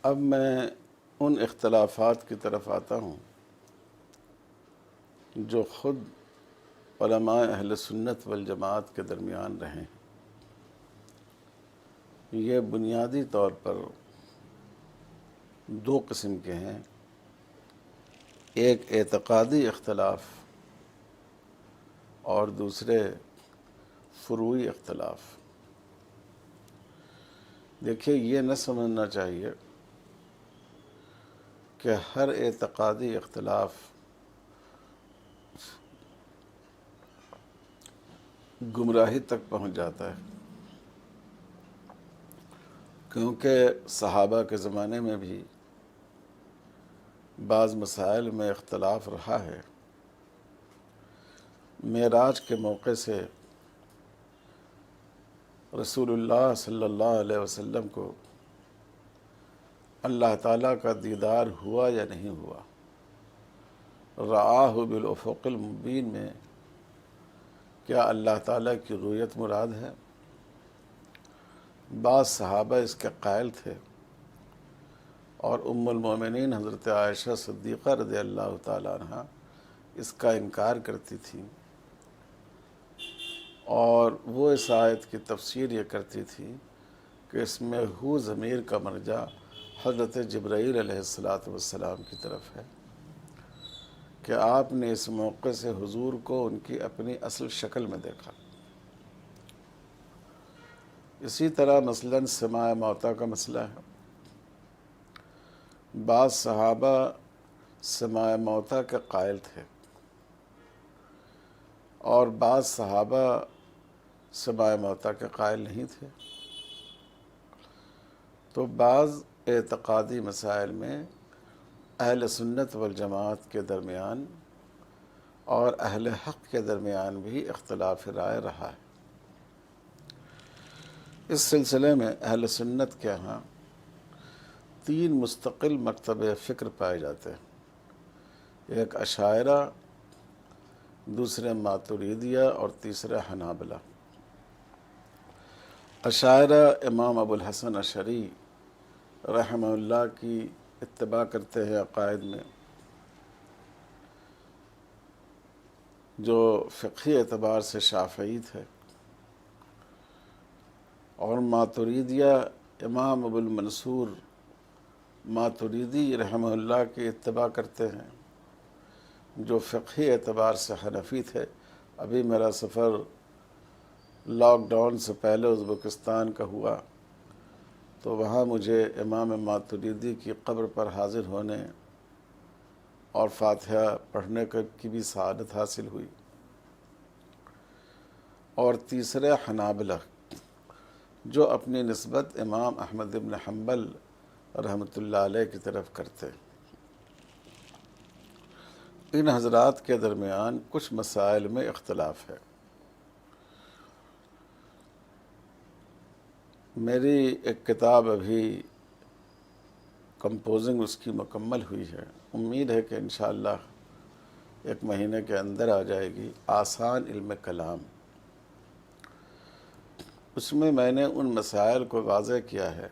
اب میں ان اختلافات کی طرف آتا ہوں جو خود علماء اہل سنت والجماعت کے درمیان رہے ہیں۔ یہ بنیادی طور پر دو قسم کے ہیں، ایک اعتقادی اختلاف اور دوسرے فروعی اختلاف۔ دیکھیے، یہ نہ سمجھنا چاہیے کہ ہر اعتقادی اختلاف گمراہی تک پہنچ جاتا ہے، کیونکہ صحابہ کے زمانے میں بھی بعض مسائل میں اختلاف رہا ہے۔ معراج کے موقع سے رسول اللہ صلی اللہ علیہ وسلم کو اللہ تعالیٰ کا دیدار ہوا یا نہیں ہوا، رآہ بالافق المبین میں کیا اللہ تعالیٰ کی رؤیت مراد ہے؟ بعض صحابہ اس کے قائل تھے، اور ام المومنین حضرت عائشہ صدیقہ رضی اللہ تعالیٰ عنہ اس کا انکار کرتی تھیں، اور وہ اس آیت کی تفسیر یہ کرتی تھی کہ اس میں ہو ضمیر کا مرجع حضرت جبرائیل علیہ السلام کی طرف ہے، کہ آپ نے اس موقع سے حضور کو ان کی اپنی اصل شکل میں دیکھا۔ اسی طرح مثلاً سماع موتیٰ کا مسئلہ ہے۔ بعض صحابہ سماع موتیٰ کے قائل تھے، اور بعض صحابہ سماع موتیٰ کے قائل نہیں تھے۔ تو بعض اعتقادی مسائل میں اہل سنت والجماعت کے درمیان اور اہل حق کے درمیان بھی اختلاف رائے رہا ہے۔ اس سلسلے میں اہل سنت کے ہاں تین مستقل مکتب فکر پائے جاتے ہیں، ایک اشاعرہ، دوسرے ماتریدیہ اور تیسرے حنابلہ۔ اشاعرہ امام ابو الحسن اشعری رحمہ اللہ کی اتباع کرتے ہیں عقائد میں، جو فقہی اعتبار سے شافعی تھے، اور ماتریدیہ امام ابو المنصور ماتریدی رحمہ اللہ کی اتباع کرتے ہیں، جو فقہی اعتبار سے حنفی تھے۔ ابھی میرا سفر لاک ڈاؤن سے پہلے ازبکستان کا ہوا، تو وہاں مجھے امام ماتریدی کی قبر پر حاضر ہونے اور فاتحہ پڑھنے کی بھی سعادت حاصل ہوئی۔ اور تیسرے حنابلہ، جو اپنی نسبت امام احمد بن حنبل رحمۃ اللہ علیہ کی طرف کرتے۔ ان حضرات کے درمیان کچھ مسائل میں اختلاف ہے۔ میری ایک کتاب ابھی کمپوزنگ اس کی مکمل ہوئی ہے، امید ہے کہ انشاءاللہ ایک مہینے کے اندر آ جائے گی، آسان علم کلام۔ اس میں نے ان مسائل کو واضح کیا ہے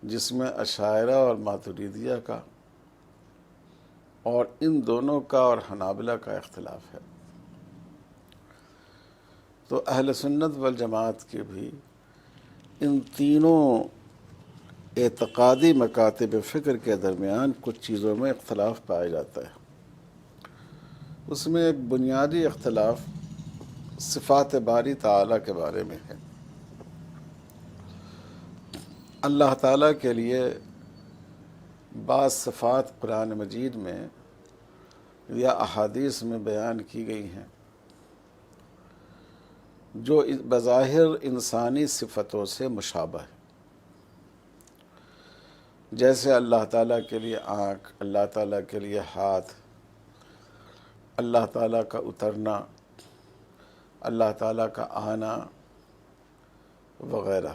جس میں اشاعرہ اور ماتریدیہ کا اور ان دونوں کا اور حنابلہ کا اختلاف ہے۔ تو اہل سنت والجماعت کے بھی ان تینوں اعتقادی مکاتب فکر کے درمیان کچھ چیزوں میں اختلاف پایا جاتا ہے۔ اس میں ایک بنیادی اختلاف صفات باری تعالیٰ کے بارے میں ہے۔ اللہ تعالیٰ کے لیے بعض صفات قرآن مجید میں یا احادیث میں بیان کی گئی ہیں جو بظاہر انسانی صفتوں سے مشابہ ہے، جیسے اللہ تعالیٰ کے لیے آنکھ، اللہ تعالیٰ کے لیے ہاتھ، اللہ تعالیٰ کا اترنا، اللہ تعالیٰ کا آنا وغیرہ۔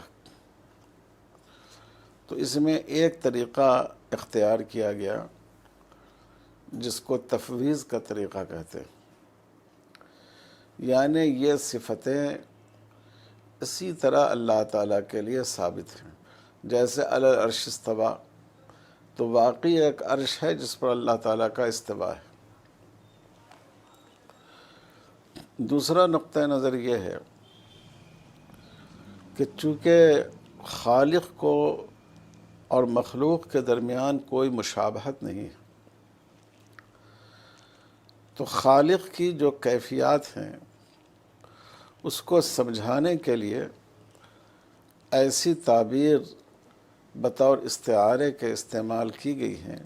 تو اس میں ایک طریقہ اختیار کیا گیا جس کو تفویض کا طریقہ کہتے ہیں، یعنی یہ صفتیں اسی طرح اللہ تعالیٰ کے لیے ثابت ہیں۔ جیسے علی العرش استوا، تو واقعی ایک عرش ہے جس پر اللہ تعالیٰ کا استوا ہے۔ دوسرا نقطہ نظر یہ ہے کہ چونکہ خالق کو اور مخلوق کے درمیان کوئی مشابہت نہیں ہے، تو خالق کی جو کیفیات ہیں اس کو سمجھانے کے لیے ایسی تعبیر بطور استعارے کے استعمال کی گئی ہیں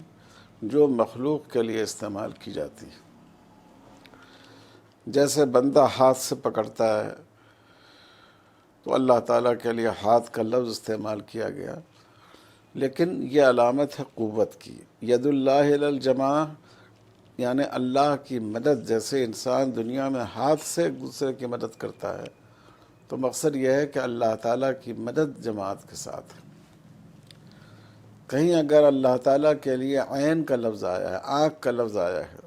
جو مخلوق کے لیے استعمال کی جاتی ہے۔ جیسے بندہ ہاتھ سے پکڑتا ہے تو اللہ تعالیٰ کے لیے ہاتھ کا لفظ استعمال کیا گیا، لیکن یہ علامت ہے قوت کی۔ ید اللہ علی الجماع، یعنی اللہ کی مدد، جیسے انسان دنیا میں ہاتھ سے ایک دوسرے کی مدد کرتا ہے، تو مقصد یہ ہے کہ اللہ تعالیٰ کی مدد جماعت کے ساتھ ہے۔ کہیں اگر اللہ تعالیٰ کے لیے عین کا لفظ آیا ہے، آنکھ کا لفظ آیا ہے،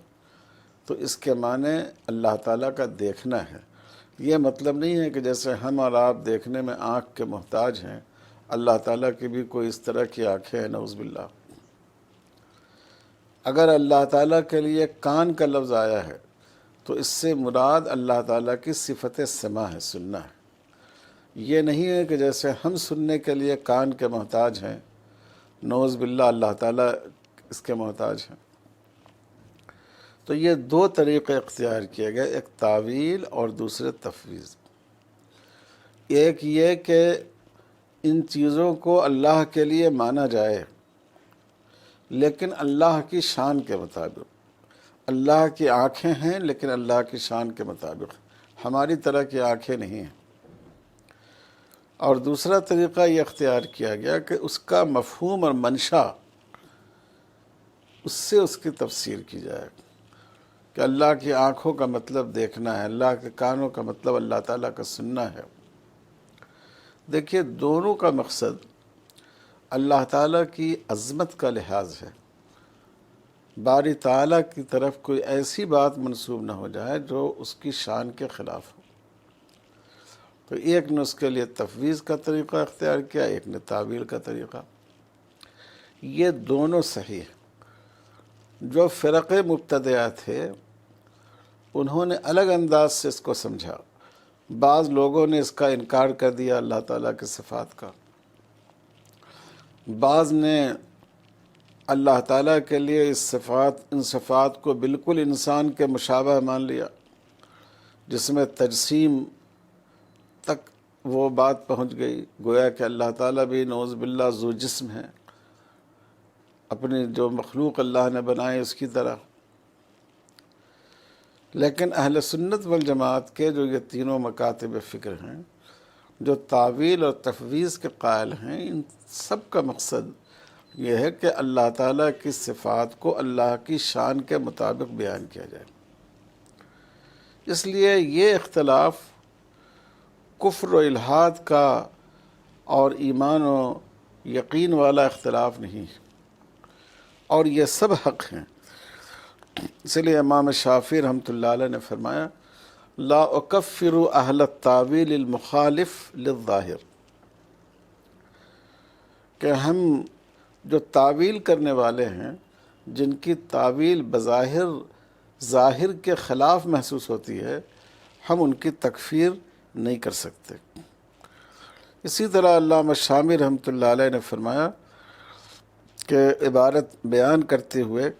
تو اس کے معنی اللہ تعالیٰ کا دیکھنا ہے۔ یہ مطلب نہیں ہے کہ جیسے ہم اور آپ دیکھنے میں آنکھ کے محتاج ہیں، اللہ تعالیٰ کی بھی کوئی اس طرح کی آنکھیں ہیں، نعوذ باللہ۔ اگر اللہ تعالیٰ کے لیے کان کا لفظ آیا ہے تو اس سے مراد اللہ تعالیٰ کی صفت سمع ہے، سننا ہے۔ یہ نہیں ہے کہ جیسے ہم سننے کے لیے کان کے محتاج ہیں، نعوذ باللہ اللہ تعالیٰ اس کے محتاج ہیں۔ تو یہ دو طریقے اختیار کیے گئے، ایک تعویل اور دوسرے تفویض۔ ایک یہ کہ ان چیزوں کو اللہ کے لیے مانا جائے، لیکن اللہ کی شان کے مطابق۔ اللہ کی آنکھیں ہیں لیکن اللہ کی شان کے مطابق، ہماری طرح کی آنکھیں نہیں ہیں۔ اور دوسرا طریقہ یہ اختیار کیا گیا کہ اس کا مفہوم اور منشا، اس سے اس کی تفسیر کی جائے کہ اللہ کی آنکھوں کا مطلب دیکھنا ہے، اللہ کے کانوں کا مطلب اللہ تعالیٰ کا سننا ہے۔ دیکھیے، دونوں کا مقصد اللہ تعالیٰ کی عظمت کا لحاظ ہے۔ باری تعالیٰ کی طرف کوئی ایسی بات منسوب نہ ہو جائے جو اس کی شان کے خلاف ہو۔ تو ایک نے اس کے لیے تفویض کا طریقہ اختیار کیا، ایک نے تعویل کا طریقہ۔ یہ دونوں صحیح ہیں۔ جو فرق مبتدعہ تھے انہوں نے الگ انداز سے اس کو سمجھا۔ بعض لوگوں نے اس کا انکار کر دیا اللہ تعالیٰ کے صفات کا، بعض نے اللہ تعالیٰ کے لیے ان صفات کو بالکل انسان کے مشابہ مان لیا، جس میں تجسیم تک وہ بات پہنچ گئی، گویا کہ اللہ تعالیٰ بھی نعوذ باللہ ذو جسم ہے، اپنی جو مخلوق اللہ نے بنائے اس کی طرح۔ لیکن اہل سنت والجماعت کے جو یہ تینوں مکاتب فکر ہیں، جو تعویل اور تفویض کے قائل ہیں، ان سب کا مقصد یہ ہے کہ اللہ تعالیٰ کی صفات کو اللہ کی شان کے مطابق بیان کیا جائے۔ اس لیے یہ اختلاف کفر و الحاد کا اور ایمان و یقین والا اختلاف نہیں ہے، اور یہ سب حق ہیں۔ اس لیے امام شافعی رحمۃ اللہ علیہ نے فرمایا، لا اکفر اہل التاویل المخالف للظاہر، کہ ہم جو تعویل کرنے والے ہیں، جن کی تعویل بظاہر ظاہر کے خلاف محسوس ہوتی ہے، ہم ان کی تکفیر نہیں کر سکتے۔ اسی طرح علامہ شامی رحمۃ اللہ علیہ نے فرمایا کہ عبارت بیان کرتے ہوئے،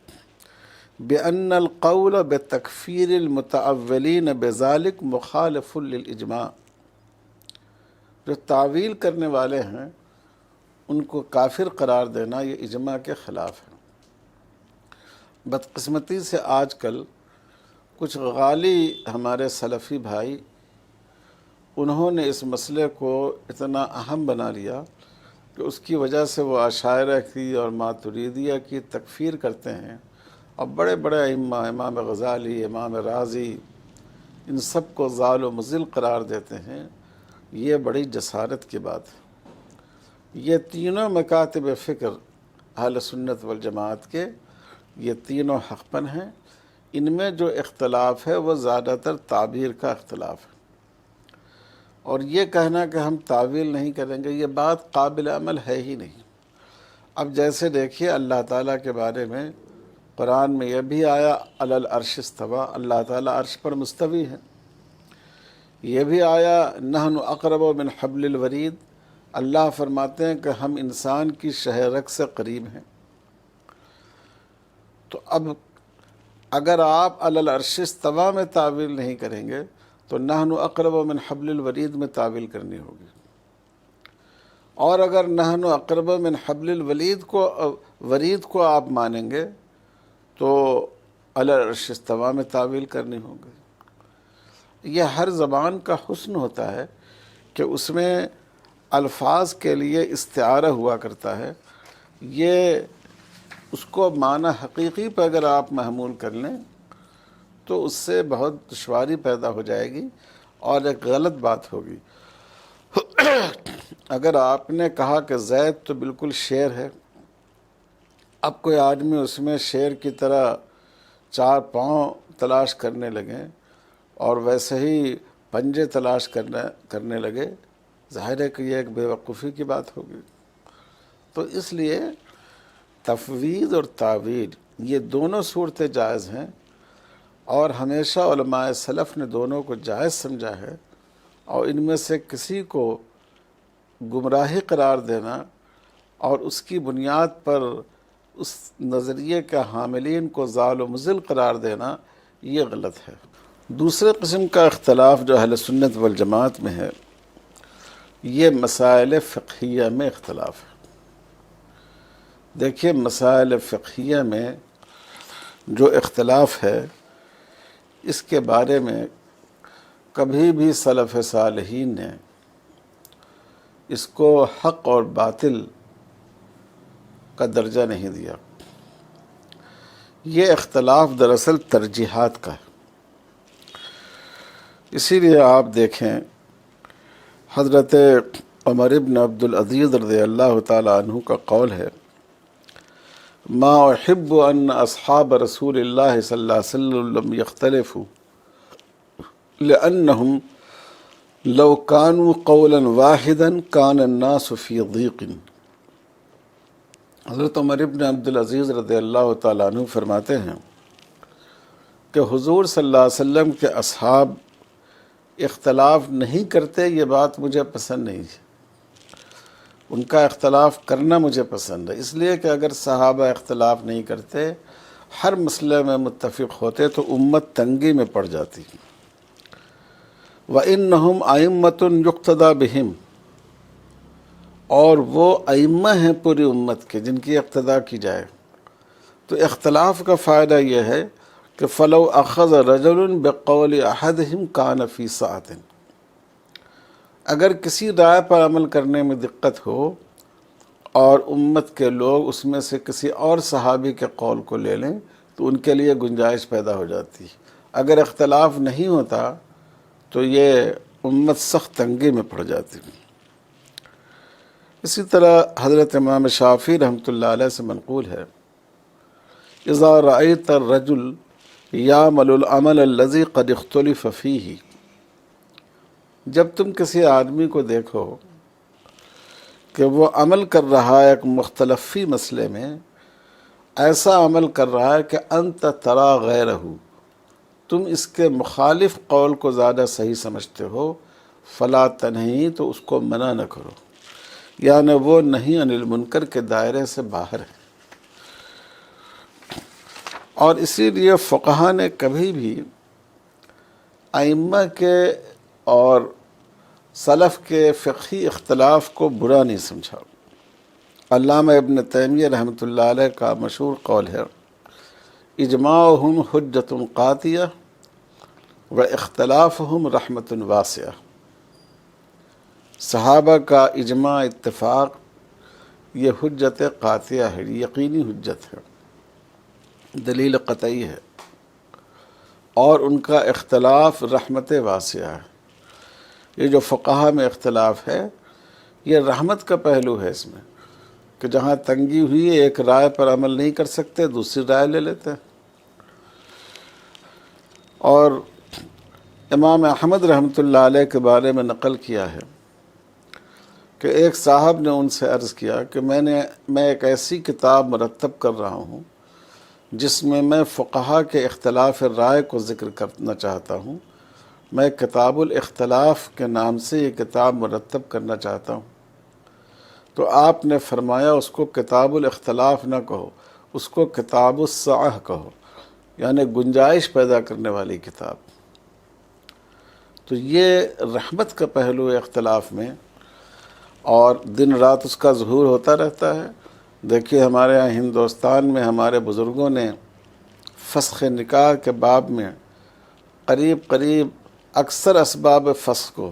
بِأَنَّ الْقَوْلَ بِتَكْفِيرِ الْمُتَأَوِّلِينَ بِذَلِكَ مُخَالِفٌ لِلْإِجْمَاعِ، جو تعویل کرنے والے ہیں ان کو کافر قرار دینا یہ اجماع کے خلاف ہے۔ بدقسمتی سے آج کل کچھ غالی ہمارے سلفی بھائی، انہوں نے اس مسئلے کو اتنا اہم بنا لیا کہ اس کی وجہ سے وہ عشائرہ کی اور ماتریدیہ کی تکفیر کرتے ہیں، اور بڑے بڑے ائمہ، امام غزالی، امام رازی، ان سب کو ضال و مضل قرار دیتے ہیں۔ یہ بڑی جسارت کی بات ہے۔ یہ تینوں مکاتب فکر اہل سنت والجماعت کے، یہ تینوں حق پن ہیں۔ ان میں جو اختلاف ہے وہ زیادہ تر تعبیر کا اختلاف ہے۔ اور یہ کہنا کہ ہم تعویل نہیں کریں گے، یہ بات قابل عمل ہے ہی نہیں۔ اب جیسے دیکھیے اللہ تعالیٰ کے بارے میں قرآن میں یہ بھی آیا علی العرش استویٰ، اللہ تعالیٰ عرش پر مستوی ہے۔ یہ بھی آیا نحن اقرب من حبل الورید، اللہ فرماتے ہیں کہ ہم انسان کی شہ رگ سے قریب ہیں۔ تو اب اگر آپ علی العرش استویٰ میں تعویل نہیں کریں گے تو نحن اقرب من حبل الورید میں تعویل کرنی ہوگی، اور اگر نحن اقرب من حبل ورید کو آپ مانیں گے تو علی العرش استویٰ میں تعویل کرنی ہوگی۔ یہ ہر زبان کا حسن ہوتا ہے کہ اس میں الفاظ کے لیے استعارہ ہوا کرتا ہے، یہ اس کو معنی حقیقی پہ اگر آپ محمول کر لیں تو اس سے بہت دشواری پیدا ہو جائے گی اور ایک غلط بات ہوگی۔ اگر آپ نے کہا کہ زید تو بالکل شیر ہے، اب کوئی آدمی اس میں شیر کی طرح 4 پاؤں تلاش کرنے لگے اور ویسے ہی پنجے تلاش کرنے لگے، ظاہر ہے کہ یہ ایک بے وقوفی کی بات ہوگی۔ تو اس لیے تفویض اور تعویل یہ دونوں صورتیں جائز ہیں، اور ہمیشہ علماء سلف نے دونوں کو جائز سمجھا ہے، اور ان میں سے کسی کو گمراہی قرار دینا اور اس کی بنیاد پر اس نظریے کے حاملین کو ضال و مضل قرار دینا یہ غلط ہے۔ دوسرے قسم کا اختلاف جو اہل سنت والجماعت میں ہے یہ مسائل فقہیہ میں اختلاف ہے۔ دیکھیے مسائل فقہیہ میں جو اختلاف ہے اس کے بارے میں کبھی بھی سلف صالحین نے اس کو حق اور باطل کا درجہ نہیں دیا۔ یہ اختلاف دراصل ترجیحات کا ہے۔ اسی لیے آپ دیکھیں حضرت عمر ابن عبد العزیز رضی اللہ تعالی عنہ کا قول ہے، ما احب ان اصحاب رسول اللہ صلی اللہ علیہ وسلم لم يختلفوا لانهم لو كانوا قولا واحدا كان الناس في ضيق۔ حضرت عمر ابن عبد العزیز رضی اللہ تعالیٰ عنہ فرماتے ہیں کہ حضور صلی اللہ علیہ وسلم کے اصحاب اختلاف نہیں کرتے، یہ بات مجھے پسند نہیں ہے، ان کا اختلاف کرنا مجھے پسند ہے، اس لیے کہ اگر صحابہ اختلاف نہیں کرتے، ہر مسئلے میں متفق ہوتے تو امت تنگی میں پڑ جاتی۔ وَإِنَّهُمْ أَئِمَّةٌ يُقْتَدَى بِهِمْ، اور وہ ائمہ ہیں پوری امت کے جن کی اقتداء کی جائے۔ تو اختلاف کا فائدہ یہ ہے کہ فَلَوْ أَخَذَ رَجُلٌ بِقَوْلِ أَحَدِهِمْ كَانَ فِي سَعَةٍ، اگر کسی رائے پر عمل کرنے میں دقت ہو اور امت کے لوگ اس میں سے کسی اور صحابی کے قول کو لے لیں تو ان کے لیے گنجائش پیدا ہو جاتی۔ اگر اختلاف نہیں ہوتا تو یہ امت سخت تنگی میں پڑ جاتی۔ اسی طرح حضرت امام شافعی رحمۃ اللہ علیہ سے منقول ہے، اذا رأیت الرجل یعمل العمل الذی قد اختلف فیہ، جب تم کسی آدمی کو دیکھو کہ وہ عمل کر رہا ہے ایک مختلف فی مسئلے میں، ایسا عمل کر رہا ہے کہ انت ترا غیرہ، تم اس کے مخالف قول کو زیادہ صحیح سمجھتے ہو، فلا تنہی، تو اس کو منع نہ کرو، یعنی وہ نہیں عن المنکر کے دائرے سے باہر ہے۔ اور اسی لیے فقہا نے کبھی بھی ائمہ کے اور سلف کے فقہی اختلاف کو برا نہیں سمجھا۔ علامہ ابن تیمیہ رحمۃ اللہ علیہ کا مشہور قول ہے، اجماعہم حجۃ قاطعہ و اختلافہم رحمۃ واسعہ، صحابہ کا اجماع اتفاق یہ حجت قاطعہ ہے، یقینی حجت ہے، دلیل قطعی ہے، اور ان کا اختلاف رحمت واسعہ ہے۔ یہ جو فقہا میں اختلاف ہے یہ رحمت کا پہلو ہے اس میں، کہ جہاں تنگی ہوئی ایک رائے پر عمل نہیں کر سکتے دوسری رائے لے لیتے ہیں۔ اور امام احمد رحمۃ اللہ علیہ کے بارے میں نقل کیا ہے کہ ایک صاحب نے ان سے عرض کیا کہ میں ایک ایسی کتاب مرتب کر رہا ہوں جس میں فقہا کے اختلاف رائے کو ذکر کرنا چاہتا ہوں. میں کتاب الاختلاف کے نام سے یہ کتاب مرتب کرنا چاہتا ہوں. تو آپ نے فرمایا اس کو کتاب الاختلاف نہ کہو، اس کو کتاب السعہ کہو، یعنی گنجائش پیدا کرنے والی کتاب. تو یہ رحمت کا پہلو ہے اختلاف میں، اور دن رات اس کا ظہور ہوتا رہتا ہے. دیکھیے ہمارے یہاں ہندوستان میں ہمارے بزرگوں نے فسخ نکاح کے باب میں قریب اکثر اسباب فسخ کو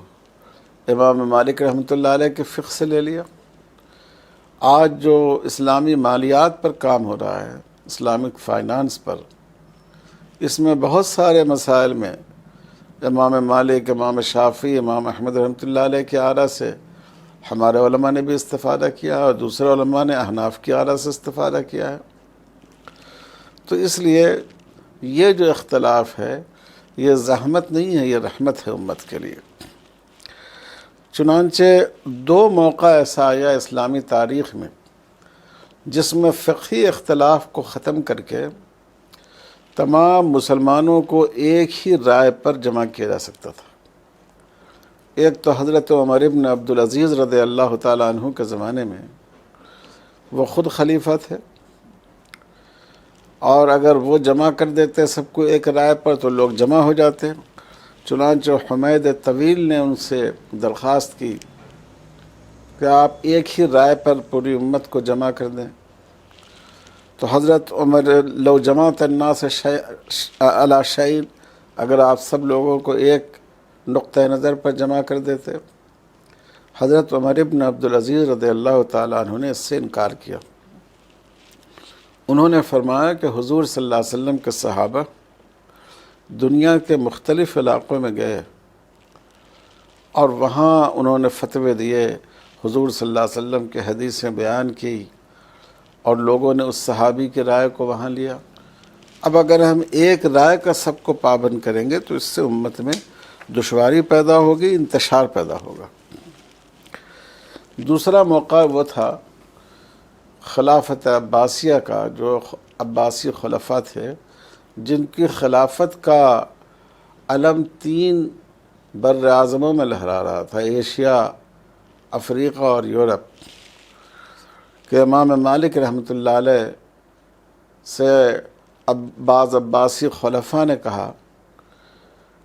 امام مالک رحمۃ اللہ علیہ کے فقہ سے لے لیا. آج جو اسلامی مالیات پر کام ہو رہا ہے، اسلامک فائنانس پر، اس میں بہت سارے مسائل میں امام مالک، امام شافعی، امام احمد رحمۃ اللہ علیہ کے آراء سے ہمارے علماء نے بھی استفادہ کیا اور دوسرے علماء نے احناف کی آراء سے استفادہ کیا ہے. تو اس لیے یہ جو اختلاف ہے یہ زحمت نہیں ہے، یہ رحمت ہے امت کے لیے. چنانچہ دو موقع ایسا آیا اسلامی تاریخ میں جس میں فقہی اختلاف کو ختم کر کے تمام مسلمانوں کو ایک ہی رائے پر جمع کیا جا سکتا تھا. ایک تو حضرت عمر ابن عبدالعزیز رضی اللہ تعالیٰ عنہ کے زمانے میں وہ خود خلیفہ تھے، اور اگر وہ جمع کر دیتے سب کو ایک رائے پر تو لوگ جمع ہو جاتے. چنانچہ حمید طویل نے ان سے درخواست کی کہ آپ ایک ہی رائے پر پوری امت کو جمع کر دیں. تو حضرت عمر لو جماعت الناس علی شیء، اگر آپ سب لوگوں کو ایک نقطہ نظر پر جمع کر دیتے. حضرت عمر ابن عبدالعزیز رضی اللہ تعالیٰ عنہ نے اس سے انکار کیا. انہوں نے فرمایا کہ حضور صلی اللہ علیہ وسلم کے صحابہ دنیا کے مختلف علاقوں میں گئے اور وہاں انہوں نے فتوے دیے، حضور صلی اللہ علیہ وسلم کے حدیثیں بیان کی، اور لوگوں نے اس صحابی کی رائے کو وہاں لیا. اب اگر ہم ایک رائے کا سب کو پابند کریں گے تو اس سے امت میں دشواری پیدا ہوگی، انتشار پیدا ہوگا. دوسرا موقع وہ تھا خلافت عباسیہ کا، جو عباسی خلفاء تھے جن کی خلافت کا علم 3 بر اعظموں میں لہرا رہا تھا، ایشیا، افریقہ اور یورپ. کہ امام مالک رحمۃ اللہ علیہ سے بعض عباسی خلفاء نے کہا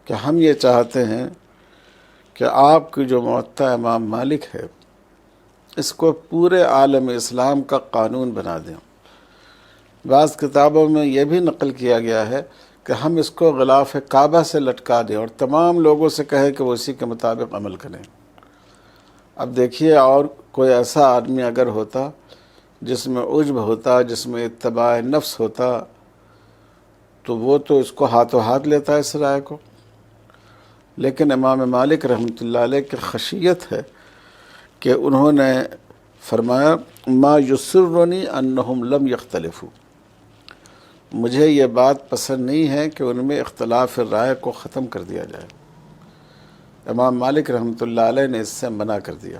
کہ ہم یہ چاہتے ہیں کہ آپ کی جو موطا امام مالک ہے اس کو پورے عالم اسلام کا قانون بنا دیں. بعض کتابوں میں یہ بھی نقل کیا گیا ہے کہ ہم اس کو غلاف کعبہ سے لٹکا دیں اور تمام لوگوں سے کہیں کہ وہ اسی کے مطابق عمل کریں. اب دیکھیے، اور کوئی ایسا آدمی اگر ہوتا جس میں عجب ہوتا، جس میں اتباع نفس ہوتا، تو وہ تو اس کو ہاتھوں ہاتھ لیتا ہے اس رائے کو. لیکن امام مالک رحمۃ اللہ علیہ کی خشیت ہے کہ انہوں نے فرمایا ما یسرنی انہم لم یختلفوا، مجھے یہ بات پسند نہیں ہے کہ ان میں اختلاف رائے کو ختم کر دیا جائے. امام مالک رحمۃ اللہ علیہ نے اس سے منع کر دیا.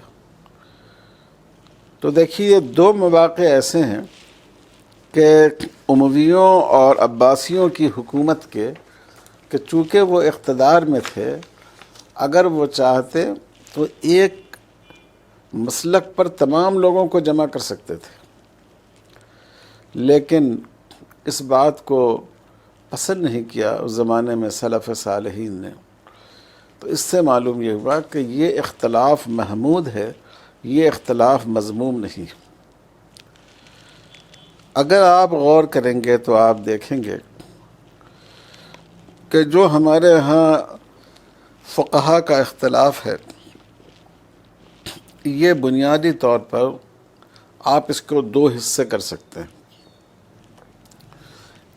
تو دیکھیے یہ 2 مواقع ایسے ہیں کہ امویوں اور عباسیوں کی حکومت کے کہ چونکہ وہ اقتدار میں تھے، اگر وہ چاہتے تو ایک مسلک پر تمام لوگوں کو جمع کر سکتے تھے، لیکن اس بات کو پسند نہیں کیا اس زمانے میں سلف صالحین نے. تو اس سے معلوم یہ ہوا کہ یہ اختلاف محمود ہے، یہ اختلاف مذموم نہیں. اگر آپ غور کریں گے تو آپ دیکھیں گے کہ جو ہمارے ہاں فقہا کا اختلاف ہے، یہ بنیادی طور پر آپ اس کو 2 حصے کر سکتے ہیں: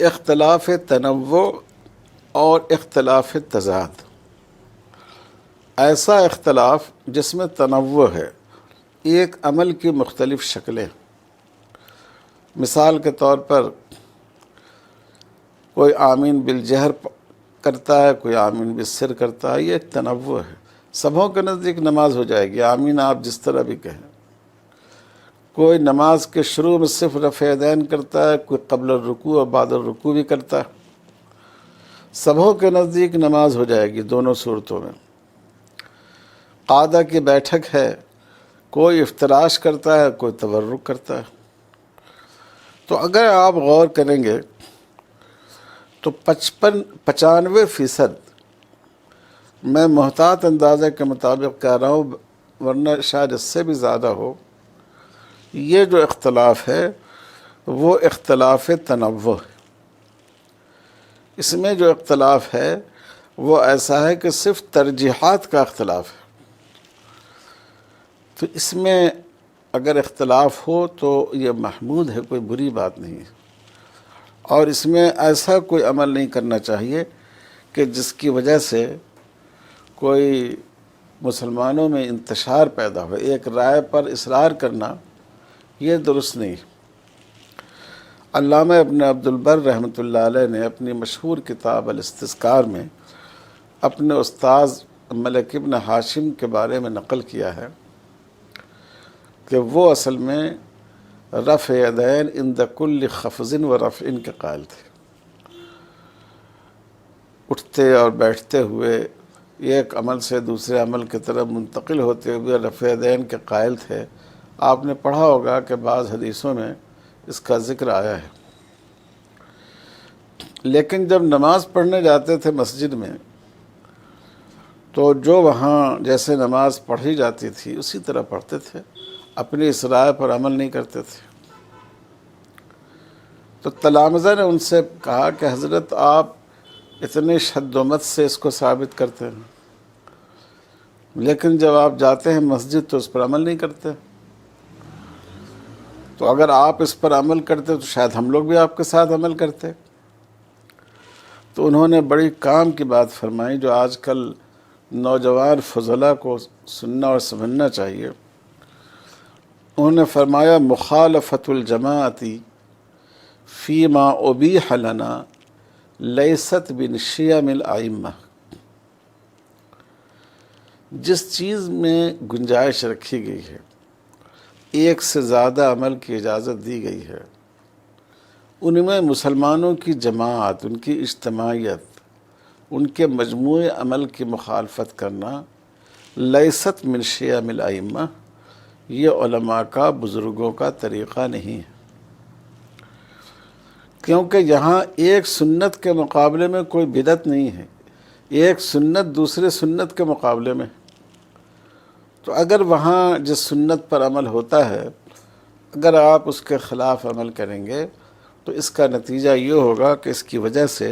اختلاف تنوع اور اختلاف تضاد. ایسا اختلاف جس میں تنوع ہے، ایک عمل کی مختلف شکلیں. مثال کے طور پر کوئی آمین بالجہر کرتا ہے، کوئی آمین بالسر کرتا ہے، یہ ایک تنوع ہے۔ سبوں کے نزدیک نماز ہو جائے گی، آمین آپ جس طرح بھی کہیں۔ کوئی نماز کے شروع میں صرف رفع یدین کرتا ہے، کوئی قبل الرکوع اور بعد الرکوع بھی کرتا ہے، سبوں کے نزدیک نماز ہو جائے گی دونوں صورتوں میں۔ قعدہ کی بیٹھک ہے، کوئی افتراش کرتا ہے، کوئی تورک کرتا ہے۔ تو اگر آپ غور کریں گے تو 95% میں محتاط اندازے کے مطابق کہہ رہا ہوں، ورنہ شاید اس سے بھی زیادہ ہو، یہ جو اختلاف ہے وہ اختلاف تنوع ہے۔ اس میں جو اختلاف ہے وہ ایسا ہے کہ صرف ترجیحات کا اختلاف ہے۔ تو اس میں اگر اختلاف ہو تو یہ محمود ہے، کوئی بری بات نہیں ہے، اور اس میں ایسا کوئی عمل نہیں کرنا چاہیے کہ جس کی وجہ سے کوئی مسلمانوں میں انتشار پیدا ہو۔ ایک رائے پر اصرار کرنا یہ درست نہیں۔ علامہ ابن عبد البر رحمۃ اللہ علیہ نے اپنی مشہور کتاب الاستذکار میں اپنے استاذ ملک ابن ہاشم کے بارے میں نقل کیا ہے کہ وہ اصل میں رفع یدین عند کل خفض و رفع کے قائل تھے۔ اٹھتے اور بیٹھتے ہوئے ایک عمل سے دوسرے عمل کی طرف منتقل ہوتے ہوئے رفع یدین کے قائل تھے۔ آپ نے پڑھا ہوگا کہ بعض حدیثوں میں اس کا ذکر آیا ہے، لیکن جب نماز پڑھنے جاتے تھے مسجد میں تو جو وہاں جیسے نماز پڑھی جاتی تھی اسی طرح پڑھتے تھے، اپنی اس رائے پر عمل نہیں کرتے تھے۔ تو تلامذہ نے ان سے کہا کہ حضرت آپ اتنے شد و مت سے اس کو ثابت کرتے ہیں، لیکن جب آپ جاتے ہیں مسجد تو اس پر عمل نہیں کرتے، تو اگر آپ اس پر عمل کرتے تو شاید ہم لوگ بھی آپ کے ساتھ عمل کرتے۔ تو انہوں نے بڑی کام کی بات فرمائی جو آج کل نوجوان فضلاء کو سننا اور سمجھنا چاہیے۔ انہوں نے فرمایا مخالفت الجماعت فیما ابیح لنا لیست من شیم الائمہ، جس چیز میں گنجائش رکھی گئی ہے، ایک سے زیادہ عمل کی اجازت دی گئی ہے، ان میں مسلمانوں کی جماعت، ان کی اجتماعیت، ان کے مجموعے عمل کی مخالفت کرنا لیست من شیم الائمہ، یہ علماء کا، بزرگوں کا طریقہ نہیں ہے۔ کیونکہ یہاں ایک سنت کے مقابلے میں کوئی بدعت نہیں ہے، ایک سنت دوسرے سنت کے مقابلے میں، تو اگر وہاں جس سنت پر عمل ہوتا ہے اگر آپ اس کے خلاف عمل کریں گے تو اس کا نتیجہ یہ ہوگا کہ اس کی وجہ سے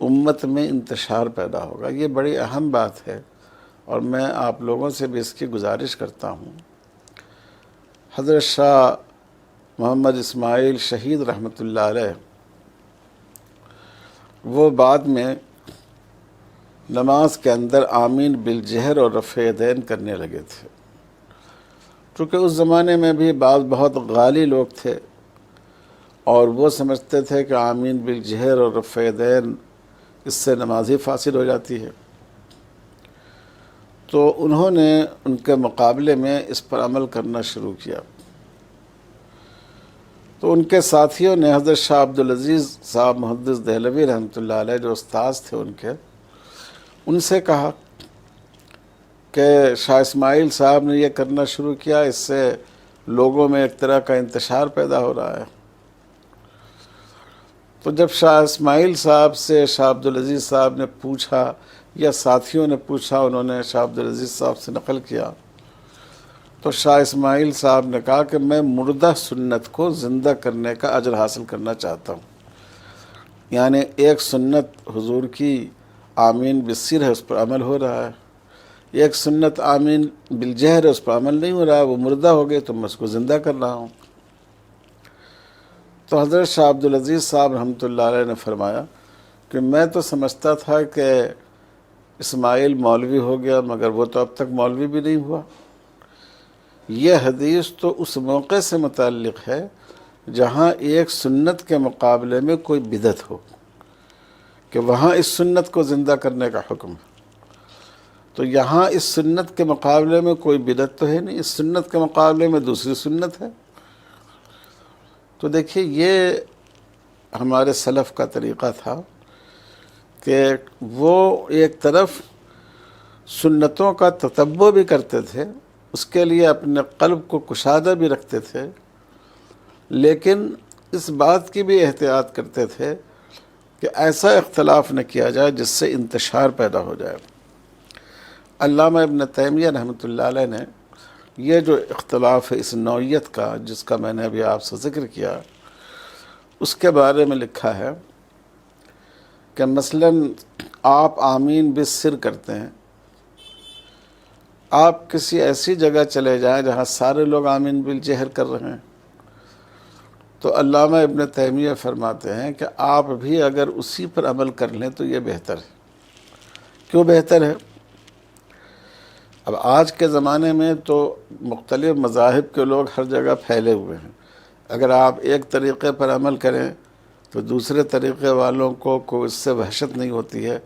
امت میں انتشار پیدا ہوگا۔ یہ بڑی اہم بات ہے اور میں آپ لوگوں سے بھی اس کی گزارش کرتا ہوں۔ حضرت شاہ محمد اسماعیل شہید رحمۃ اللہ علیہ وہ بعد میں نماز کے اندر آمین بالجہر اور رفع یدین کرنے لگے تھے، چونکہ اس زمانے میں بھی بعض بہت غالی لوگ تھے اور وہ سمجھتے تھے کہ آمین بالجہر اور رفع یدین اس سے نماز ہی فاسد ہو جاتی ہے، تو انہوں نے ان کے مقابلے میں اس پر عمل کرنا شروع کیا۔ تو ان کے ساتھیوں نے حضرت شاہ عبدالعزیز صاحب محدث دہلوی رحمۃ اللہ علیہ جو استاذ تھے ان سے کہا کہ شاہ اسماعیل صاحب نے یہ کرنا شروع کیا، اس سے لوگوں میں ایک طرح کا انتشار پیدا ہو رہا ہے۔ تو جب شاہ اسماعیل صاحب سے شاہ عبدالعزیز صاحب نے پوچھا یا ساتھیوں نے پوچھا، انہوں نے شاہ عبدالعزیز صاحب سے نقل کیا، تو شاہ اسماعیل صاحب نے کہا کہ میں مردہ سنت کو زندہ کرنے کا اجر حاصل کرنا چاہتا ہوں۔ یعنی ایک سنت حضور کی آمین بالسر ہے، اس پر عمل ہو رہا ہے، ایک سنت آمین بالجہر ہے، اس پر عمل نہیں ہو رہا ہے، وہ مردہ ہو گئے تو میں اس کو زندہ کر رہا ہوں۔ تو حضرت شاہ عبدالعزیز صاحب رحمۃ اللہ علیہ نے فرمایا کہ میں تو سمجھتا تھا کہ اسماعیل مولوی ہو گیا، مگر وہ تو اب تک مولوی بھی نہیں ہوا۔ یہ حدیث تو اس موقع سے متعلق ہے جہاں ایک سنت کے مقابلے میں کوئی بدعت ہو، کہ وہاں اس سنت کو زندہ کرنے کا حکم ہے، تو یہاں اس سنت کے مقابلے میں کوئی بدعت تو ہے نہیں، اس سنت کے مقابلے میں دوسری سنت ہے۔ تو دیکھیے یہ ہمارے سلف کا طریقہ تھا کہ وہ ایک طرف سنتوں کا تتبع بھی کرتے تھے، اس کے لیے اپنے قلب کو کشادہ بھی رکھتے تھے، لیکن اس بات کی بھی احتیاط کرتے تھے کہ ایسا اختلاف نہ کیا جائے جس سے انتشار پیدا ہو جائے۔ علامہ ابن تیمیہ رحمۃ اللہ علیہ نے یہ جو اختلاف ہے اس نوعیت کا، جس کا میں نے ابھی آپ سے ذکر کیا، اس کے بارے میں لکھا ہے کہ مثلاً آپ آمین بالسر کرتے ہیں، آپ کسی ایسی جگہ چلے جائیں جہاں سارے لوگ آمین بالجہر کر رہے ہیں، تو علامہ ابن تیمیہ فرماتے ہیں کہ آپ بھی اگر اسی پر عمل کر لیں تو یہ بہتر ہے۔ کیوں بہتر ہے؟ اب آج کے زمانے میں تو مختلف مذاہب کے لوگ ہر جگہ پھیلے ہوئے ہیں، اگر آپ ایک طریقے پر عمل کریں تو دوسرے طریقے والوں کو اس سے وحشت نہیں ہوتی ہے،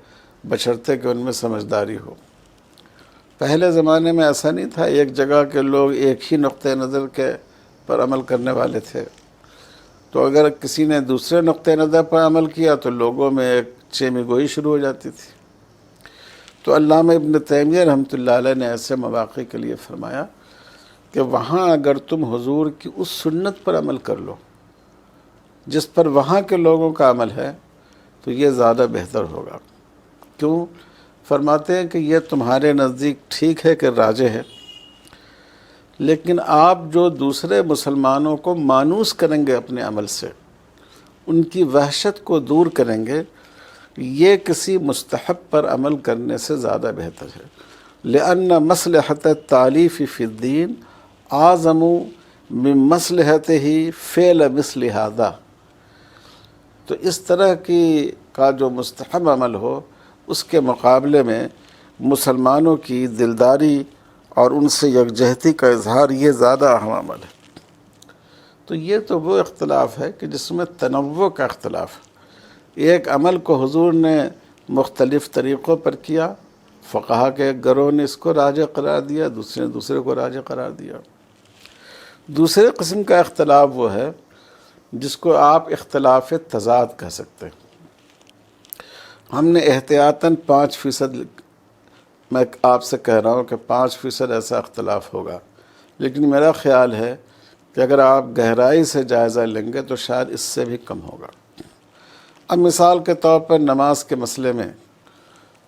بشرطے کہ ان میں سمجھداری ہو۔ پہلے زمانے میں ایسا نہیں تھا، ایک جگہ کے لوگ ایک ہی نقطۂ نظر کے پر عمل کرنے والے تھے، تو اگر کسی نے دوسرے نقطۂ نظر پر عمل کیا تو لوگوں میں ایک چیمی گوئی شروع ہو جاتی تھی۔ تو علامہ ابن تیمیہ رحمۃ اللہ علیہ نے ایسے مواقع کے لیے فرمایا کہ وہاں اگر تم حضور کی اس سنت پر عمل کر لو جس پر وہاں کے لوگوں کا عمل ہے تو یہ زیادہ بہتر ہوگا۔ کیوں؟ فرماتے ہیں کہ یہ تمہارے نزدیک ٹھیک ہے کہ راجح ہے، لیکن آپ جو دوسرے مسلمانوں کو مانوس کریں گے اپنے عمل سے، ان کی وحشت کو دور کریں گے، یہ کسی مستحب پر عمل کرنے سے زیادہ بہتر ہے۔ لأن مصلحت التالیف فی الدین اعظم من مصلحتہ فعل مثل ھذا۔ تو اس طرح کا جو مستحب عمل ہو اس کے مقابلے میں مسلمانوں کی دلداری اور ان سے یکجہتی کا اظہار یہ زیادہ اہم عمل ہے۔ تو یہ تو وہ اختلاف ہے کہ جس میں تنوع کا اختلاف ہے۔ ایک عمل کو حضور نے مختلف طریقوں پر کیا، فقہا کے گروہ نے اس کو راجح قرار دیا، دوسرے کو راجح قرار دیا۔ دوسرے قسم کا اختلاف وہ ہے جس کو آپ اختلاف تضاد کہہ سکتے ہیں۔ ہم نے احتیاطاً 5% میں آپ سے کہہ رہا ہوں کہ 5% ایسا اختلاف ہوگا، لیکن میرا خیال ہے کہ اگر آپ گہرائی سے جائزہ لیں گے تو شاید اس سے بھی کم ہوگا۔ اب مثال کے طور پر نماز کے مسئلے میں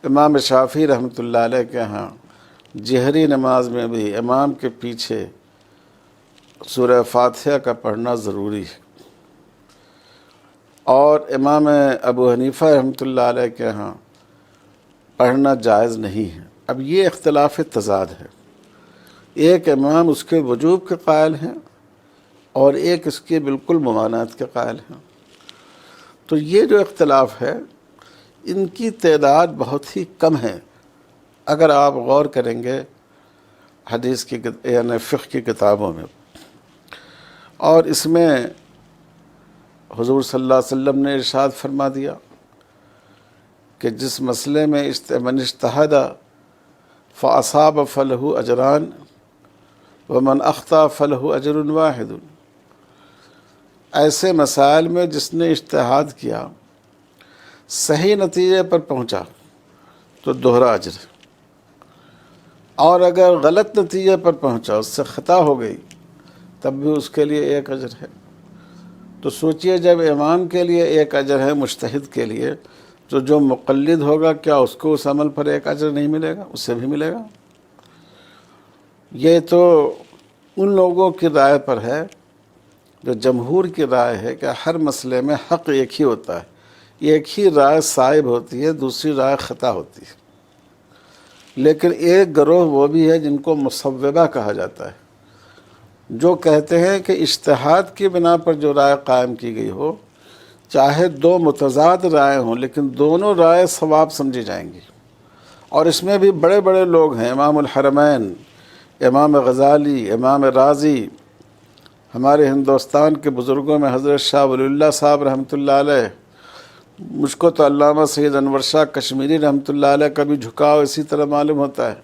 امام شافعی رحمۃ اللہ علیہ کے ہاں جہری نماز میں بھی امام کے پیچھے سورہ فاتحہ کا پڑھنا ضروری ہے، اور امام ابو حنیفہ رحمۃ اللہ علیہ کے ہاں پڑھنا جائز نہیں ہے۔ اب یہ اختلاف تضاد ہے، ایک امام اس کے وجوب کے قائل ہیں اور ایک اس کے بالکل ممانعت کے قائل ہیں۔ تو یہ جو اختلاف ہے ان کی تعداد بہت ہی کم ہے اگر آپ غور کریں گے حدیث کی یعنی فقہ کی کتابوں میں، اور اس میں حضور صلی اللہ علیہ وسلم نے ارشاد فرما دیا کہ جس مسئلے میں من اجتہد فاصاب فلہ اجران ومن اخطا فلہ اجر واحد۔ ایسے مسائل میں جس نے اجتہاد کیا، صحیح نتیجے پر پہنچا تو دوہرا اجر، اور اگر غلط نتیجے پر پہنچا، اس سے خطا ہو گئی، تب بھی اس کے لیے ایک اجر ہے۔ تو سوچئے جب امام کے لیے ایک اجر ہے مجتہد کے لیے، تو جو مقلد ہوگا کیا اس کو اس عمل پر ایک اجر نہیں ملے گا؟ اس سے بھی ملے گا۔ یہ تو ان لوگوں کی رائے پر ہے جو جمہور کی رائے ہے کہ ہر مسئلے میں حق ایک ہی ہوتا ہے، ایک ہی رائے صائب ہوتی ہے، دوسری رائے خطا ہوتی ہے۔ لیکن ایک گروہ وہ بھی ہے جن کو مصوبہ کہا جاتا ہے، جو کہتے ہیں کہ اجتہاد کی بنا پر جو رائے قائم کی گئی ہو، چاہے دو متضاد رائے ہوں لیکن دونوں رائے صواب سمجھی جائیں گی۔ اور اس میں بھی بڑے بڑے لوگ ہیں، امام الحرمین، امام غزالی، امام رازی، ہمارے ہندوستان کے بزرگوں میں حضرت شاہ ولی اللہ صاحب رحمۃ اللہ علیہ، مجھ کو تو علامہ سید انور شاہ کشمیری رحمۃ اللہ علیہ کا بھی جھکاؤ اسی طرح معلوم ہوتا ہے۔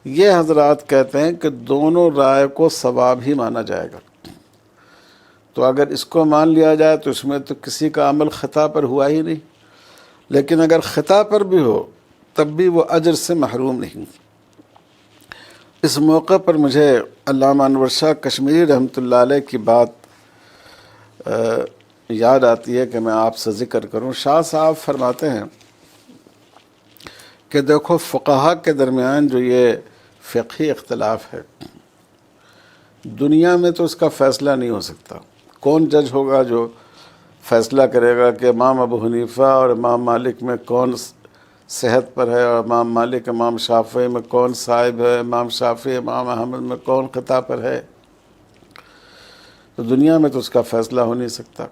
یہ حضرات کہتے ہیں کہ دونوں رائے کو صواب ہی مانا جائے گا۔ تو اگر اس کو مان لیا جائے تو اس میں تو کسی کا عمل خطا پر ہوا ہی نہیں، لیکن اگر خطا پر بھی ہو تب بھی وہ اجر سے محروم نہیں۔ اس موقع پر مجھے علامہ انور شاہ کشمیری رحمۃ اللہ علیہ کی بات یاد آتی ہے کہ میں آپ سے ذکر کروں۔ شاہ صاحب فرماتے ہیں کہ دیکھو فقہا کے درمیان جو یہ فقہی اختلاف ہے، دنیا میں تو اس کا فیصلہ نہیں ہو سکتا۔ کون جج ہوگا جو فیصلہ کرے گا کہ امام ابو حنیفہ اور امام مالک میں کون صحت پر ہے، اور امام مالک امام شافعی میں کون صائب ہے، امام شافعی امام احمد میں کون خطا پر ہے؟ تو دنیا میں تو اس کا فیصلہ ہو نہیں سکتا۔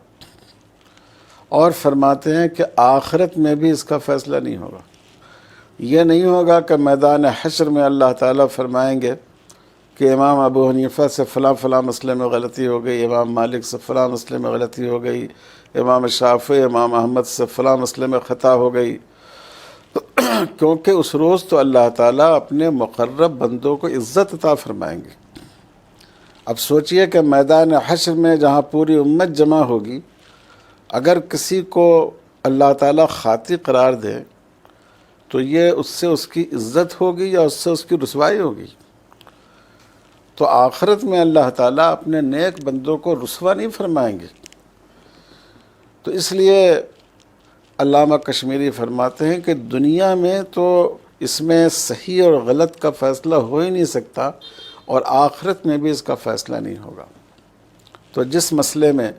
اور فرماتے ہیں کہ آخرت میں بھی اس کا فیصلہ نہیں ہوگا۔ یہ نہیں ہوگا کہ میدان حشر میں اللہ تعالیٰ فرمائیں گے کہ امام ابو حنیفہ سے فلاں فلاں مسئلے میں غلطی ہو گئی، امام مالک سے فلاں مسئلے میں غلطی ہو گئی، امام شافعی امام احمد سے فلاں مسئلے میں خطا ہو گئی، کیونکہ اس روز تو اللہ تعالیٰ اپنے مقرب بندوں کو عزت عطا فرمائیں گے۔ اب سوچئے کہ میدان حشر میں جہاں پوری امت جمع ہوگی، اگر کسی کو اللہ تعالیٰ خاطی قرار دے تو یہ اس سے اس کی عزت ہوگی یا اس سے اس کی رسوائی ہوگی؟ تو آخرت میں اللہ تعالیٰ اپنے نیک بندوں کو رسوا نہیں فرمائیں گے۔ تو اس لیے علامہ کشمیری فرماتے ہیں کہ دنیا میں تو اس میں صحیح اور غلط کا فیصلہ ہو ہی نہیں سکتا، اور آخرت میں بھی اس کا فیصلہ نہیں ہوگا۔ تو جس مسئلے میں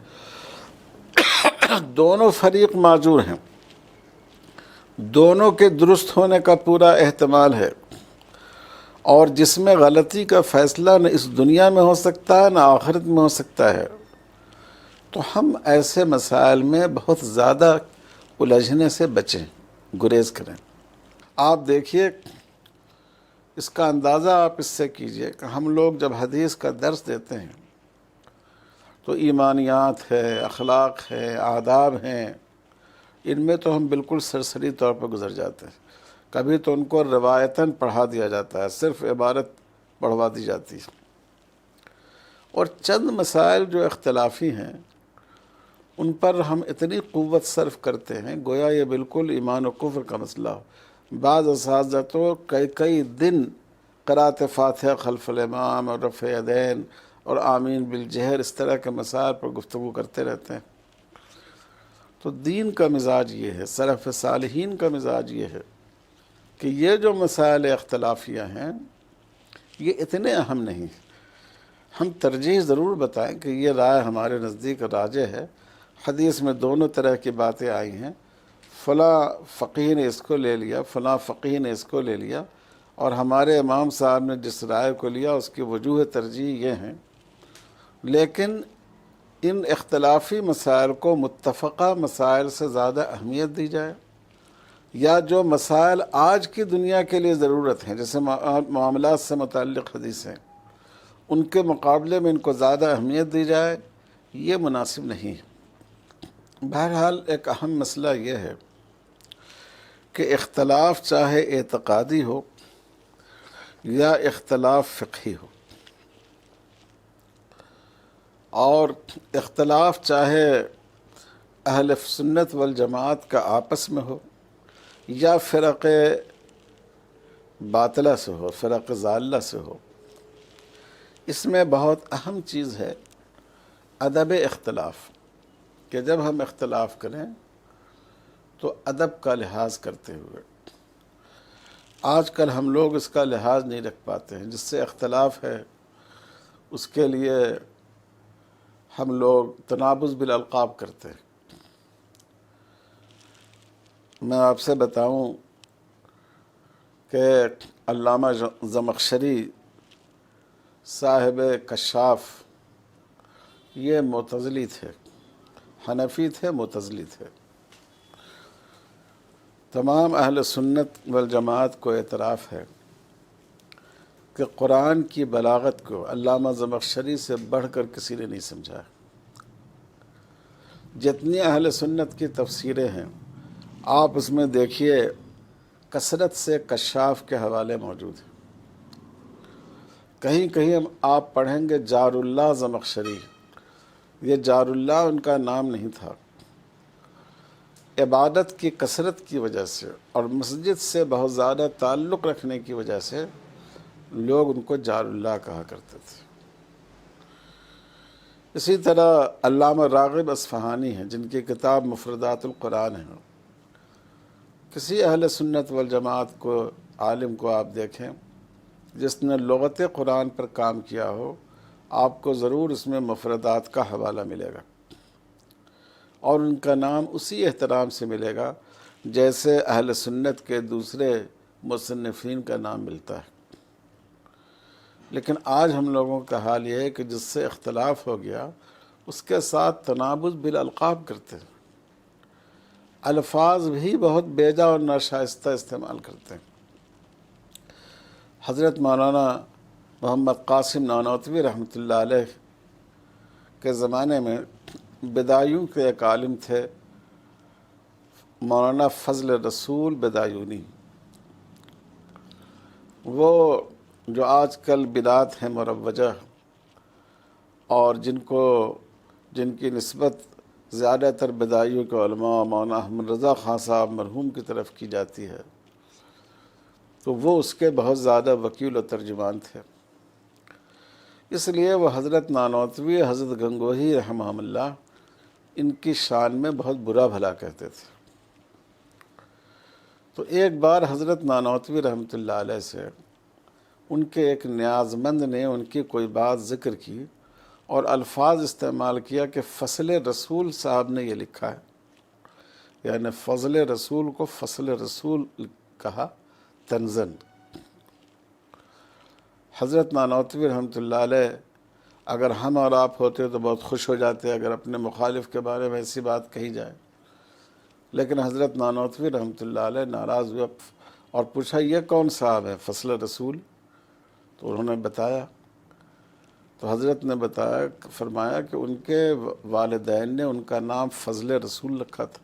دونوں فریق معذور ہیں، دونوں کے درست ہونے کا پورا احتمال ہے، اور جس میں غلطی کا فیصلہ نہ اس دنیا میں ہو سکتا ہے نہ آخرت میں ہو سکتا ہے، تو ہم ایسے مسائل میں بہت زیادہ الجھنے سے بچیں، گریز کریں۔ آپ دیکھیے، اس کا اندازہ آپ اس سے کیجئے کہ ہم لوگ جب حدیث کا درس دیتے ہیں تو ایمانیات ہے، اخلاق ہے، آداب ہیں، ان میں تو ہم بالکل سرسری طور پر گزر جاتے ہیں۔ کبھی تو ان کو روایتاً پڑھا دیا جاتا ہے، صرف عبارت پڑھوا دی جاتی ہے، اور چند مسائل جو اختلافی ہیں ان پر ہم اتنی قوت صرف کرتے ہیں گویا یہ بالکل ایمان و کفر کا مسئلہ ہو۔ بعض اساتذہ تو کئی دن قرأت فاتحہ خلف الامام اور رفع یدین اور آمین بالجہر اس طرح کے مسائل پر گفتگو کرتے رہتے ہیں۔ تو دین کا مزاج یہ ہے، سلف صالحین کا مزاج یہ ہے کہ یہ جو مسائل اختلافیہ ہیں یہ اتنے اہم نہیں۔ ہم ترجیح ضرور بتائیں کہ یہ رائے ہمارے نزدیک راجح ہے، حدیث میں دونوں طرح کی باتیں آئی ہیں، فلاں فقیہ نے اس کو لے لیا، فلاں فقیہ نے اس کو لے لیا، اور ہمارے امام صاحب نے جس رائے کو لیا اس کی وجوہ ترجیح یہ ہیں۔ لیکن ان اختلافی مسائل کو متفقہ مسائل سے زیادہ اہمیت دی جائے، یا جو مسائل آج کی دنیا کے لیے ضرورت ہیں جیسے معاملات سے متعلق حدیث ہیں، ان کے مقابلے میں ان کو زیادہ اہمیت دی جائے، یہ مناسب نہیں ہے۔ بہرحال ایک اہم مسئلہ یہ ہے کہ اختلاف چاہے اعتقادی ہو یا اختلاف فقہی ہو، اور اختلاف چاہے اہل سنت والجماعت کا آپس میں ہو یا فرق باطلہ سے ہو، فرق ضالہ سے ہو، اس میں بہت اہم چیز ہے ادب اختلاف، کہ جب ہم اختلاف کریں تو ادب کا لحاظ کرتے ہوئے۔ آج کل ہم لوگ اس کا لحاظ نہیں رکھ پاتے ہیں، جس سے اختلاف ہے اس کے لیے ہم لوگ تنابز بالالقاب کرتے ہیں۔ میں آپ سے بتاؤں کہ علامہ زمخشری صاحب کشاف یہ معتزلی تھے، حنفی تھے، معتزلی تھے۔ تمام اہل سنت والجماعت کو اعتراف ہے کہ قرآن کی بلاغت کو علامہ زمخشری سے بڑھ کر کسی نے نہیں سمجھا۔ جتنی اہل سنت کی تفسیریں ہیں آپ اس میں دیکھیے کثرت سے کشاف کے حوالے موجود ہیں. کہیں کہیں آپ پڑھیں گے جار اللہ زمخشری. یہ جار اللہ ان کا نام نہیں تھا. عبادت کی کثرت کی وجہ سے اور مسجد سے بہت زیادہ تعلق رکھنے کی وجہ سے لوگ ان کو جار اللہ کہا کرتے تھے. اسی طرح علامہ راغب اصفہانی ہیں جن کی کتاب مفردات القرآن ہے. کسی اہل سنت والجماعت کو عالم کو آپ دیکھیں جس نے لغت قرآن پر کام کیا ہو، آپ کو ضرور اس میں مفردات کا حوالہ ملے گا، اور ان کا نام اسی احترام سے ملے گا جیسے اہل سنت کے دوسرے مصنفین کا نام ملتا ہے. لیکن آج ہم لوگوں کا حال یہ ہے کہ جس سے اختلاف ہو گیا اس کے ساتھ تنابز بالالقاب کرتے ہیں، الفاظ بھی بہت بیجا اور ناشائستہ استعمال کرتے ہیں. حضرت مولانا محمد قاسم نانوتوی رحمۃ اللہ علیہ کے زمانے میں بدایوں کے ایک عالم تھے، مولانا فضل رسول بدایونی. وہ جو آج کل بدعات ہیں مروجہ اور جن کی نسبت زیادہ تر بدایوں کے علماء مولانا احمد رضا خان صاحب مرحوم کی طرف کی جاتی ہے، تو وہ اس کے بہت زیادہ وکیل و ترجمان تھے. اس لیے وہ حضرت نانوتوی، حضرت گنگوہی رحمہم اللہ ان کی شان میں بہت برا بھلا کہتے تھے. تو ایک بار حضرت نانوتوی رحمۃ اللہ علیہ سے ان کے ایک نیاز مند نے ان کی کوئی بات ذکر کی اور الفاظ استعمال کیا کہ فضل رسول صاحب نے یہ لکھا ہے، یعنی فضل رسول کو فضل رسول کہا تنزن. حضرت نانوتوی رحمۃ اللہ علیہ اگر ہم اور آپ ہوتے تو بہت خوش ہو جاتے اگر اپنے مخالف کے بارے میں ایسی بات کہی جائے، لیکن حضرت نانوتوی رحمۃ اللہ علیہ ناراض ہوئے اور پوچھا یہ کون صاحب ہے فضل رسول؟ تو انہوں نے بتایا، تو حضرت نے فرمایا کہ ان کے والدین نے ان کا نام فضل رسول رکھا تھا،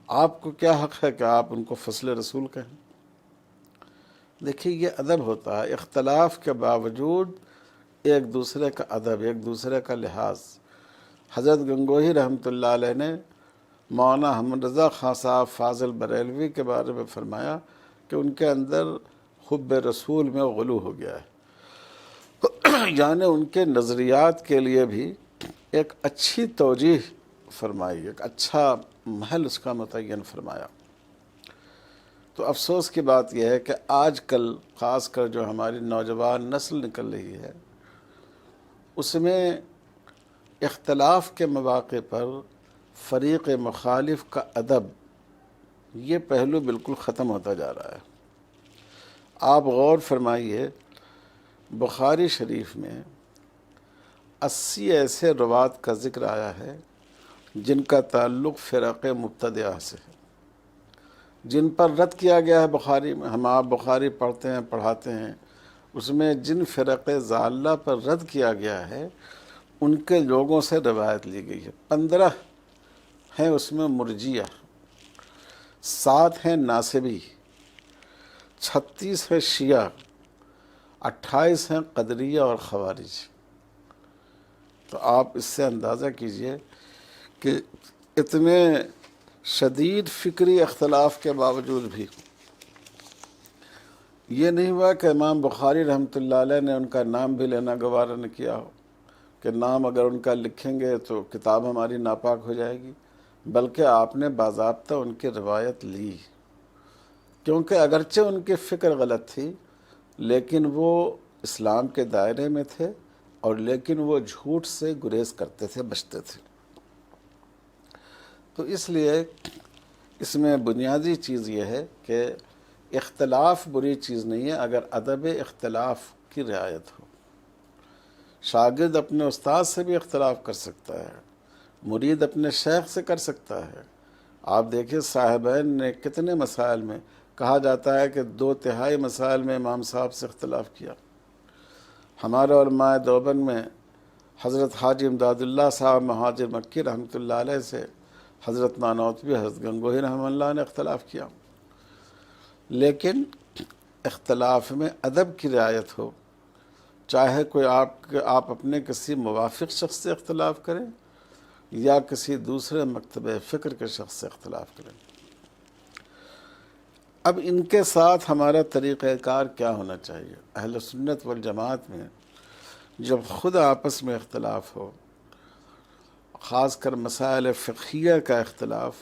آپ کو کیا حق ہے کہ آپ ان کو فضل رسول کہیں؟ دیکھیے یہ ادب ہوتا ہے، اختلاف کے باوجود ایک دوسرے کا ادب، ایک دوسرے کا لحاظ. حضرت گنگوہی رحمۃ اللہ علیہ نے مولانا احمد رضا خان صاحب فاضل بریلوی کے بارے میں فرمایا کہ ان کے اندر حب رسول میں غلو ہو گیا ہے، یعنی ان کے نظریات کے لیے بھی ایک اچھی توجیہ فرمائی، ایک اچھا محل اس کا متعین فرمایا. تو افسوس کی بات یہ ہے کہ آج کل خاص کر جو ہماری نوجوان نسل نکل رہی ہے اس میں اختلاف کے مواقع پر فریق مخالف کا ادب یہ پہلو بالکل ختم ہوتا جا رہا ہے. آپ غور فرمائیے بخاری شریف میں 80 ایسے روات کا ذکر آیا ہے جن کا تعلق فرق مبتدعہ سے ہے، جن پر رد کیا گیا ہے. بخاری میں ہم آپ بخاری پڑھتے ہیں پڑھاتے ہیں، اس میں جن فرق ضالہ پر رد کیا گیا ہے ان کے لوگوں سے روایت لی گئی ہے. 15 ہیں اس میں مرجیہ، 7 ہیں ناصبی، 36 ہیں شیعہ، 28 ہیں قدریہ اور خوارج. تو آپ اس سے اندازہ کیجئے کہ اتنے شدید فکری اختلاف کے باوجود بھی یہ نہیں ہوا کہ امام بخاری رحمۃ اللہ علیہ نے ان کا نام بھی لینا گوارا نہ کیا ہو کہ نام اگر ان کا لکھیں گے تو کتاب ہماری ناپاک ہو جائے گی، بلکہ آپ نے باضابطہ ان کی روایت لی، کیونکہ اگرچہ ان کی فکر غلط تھی لیکن وہ اسلام کے دائرے میں تھے اور لیکن وہ جھوٹ سے گریز کرتے تھے، بچتے تھے. تو اس لیے اس میں بنیادی چیز یہ ہے کہ اختلاف بری چیز نہیں ہے اگر ادب اختلاف کی رعایت ہو. شاگرد اپنے استاد سے بھی اختلاف کر سکتا ہے، مرید اپنے شیخ سے کر سکتا ہے. آپ دیکھیں صاحبین نے کتنے مسائل میں کہا جاتا ہے کہ 2/3 مسائل میں امام صاحب سے اختلاف کیا. ہمارے علماء دیوبند میں حضرت حاجی امداد اللہ صاحب مہاجر مکی رحمۃ اللہ علیہ سے حضرت نانوتوی، حضرت گنگوہی رحمہ اللہ نے اختلاف کیا، لیکن اختلاف میں ادب کی رعایت ہو، چاہے کوئی آپ اپنے کسی موافق شخص سے اختلاف کریں یا کسی دوسرے مکتبہ فکر کے شخص سے اختلاف کریں۔ اب ان کے ساتھ ہمارا طریقہ کار کیا ہونا چاہیے؟ اہل سنت والجماعت میں جب خود آپس میں اختلاف ہو، خاص کر مسائل فقہیہ کا اختلاف،